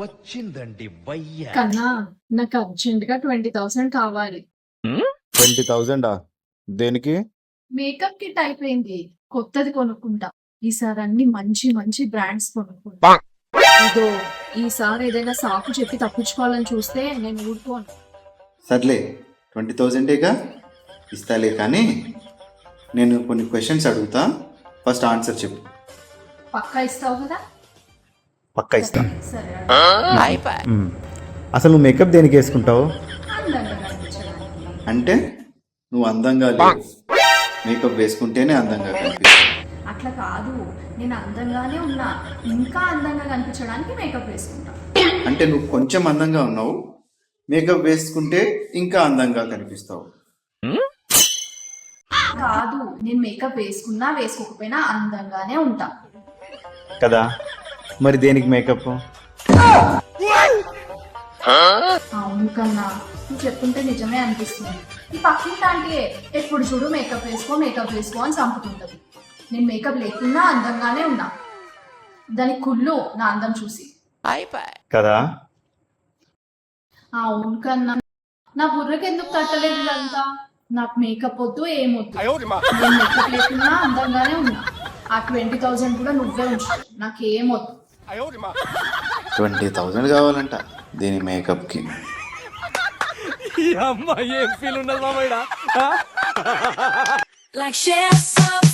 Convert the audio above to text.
వచ్చిందండి వయ్య. కన్నా నాకు అర్జెంట్ గా 20,000 కావాలి. 20,000 దేనికి? మేకప్ కిట్ అయిపోయింది, కొత్తది కొనుక్కుంటా. ఈసారి అన్ని మంచి మంచి బ్రాండ్స్ కొనుక్కుంటా. ఇదో ఈసారి ఏదైనా సాకు చెప్పి తప్పించుకోవాలని చూస్తే నేను ఊరుకోను. సర్లే 20,000గా ఇస్తాలే, కానీ నేను కొన్ని క్వశ్చన్స్ అడుగుతా, ఫస్ట్ ఆన్సర్ చెప్పు. పక్కా ఇస్తావు కదా? పక్కా ఇస్తా. సరే, అసలు నువ్వు మేకప్ దేనికి వేసుకుంటావు? అందంగా కనిపించడానికి. అంటే నువ్వు అందంగా లేవు, మేకప్ వేసుకుంటేనే అందంగా కనిపిస్తావు. అట్లా కాదు, నేను అందంగానే ఉన్నా, ఇంకా అందంగా కనిపించడానికి మేకప్ వేసుకుంటా. అంటే నువ్వు కొంచెం అందంగా ఉన్నావు, మేకప్ వేసుకుంటే ఇంకా అందంగా కనిపిస్తావు. కాదు, నేను మేకప్ వేసుకున్నా వేసుకోకపోయినా అందంగానే ఉంటా కదా, మరి దేనికి మేకప్? అవును కన్నా, నువ్వు చెప్తుంటే నిజమే అనిపిస్తుంది. ఈ పక్కింటి ఆంటీ ఎప్పుడు చూడు మేకప్ వేసుకో అని చంపుతుంటది. నేను మేకప్ లేకున్నా అందంగానే ఉన్నా, దాని కుళ్ళు నా అందం చూసి. కదా, అవును కన్నా, నా బుర్రకి ఎందుకు తట్టలేదు ఇదంతా? నాకు మేకప్ వద్దు, ఏమొద్దు. నేను మేకప్ లేకున్నా అందంగానే ఉన్నా. ఆ 20,000 కూడా నువ్వే ఉంచు, నాకేమొద్దు. 20,000 కావాలంట దీని మేకప్కి. ఈ అమ్మాయి ఏం ఫీల్ ఉన్నది మామయ్య? Like share some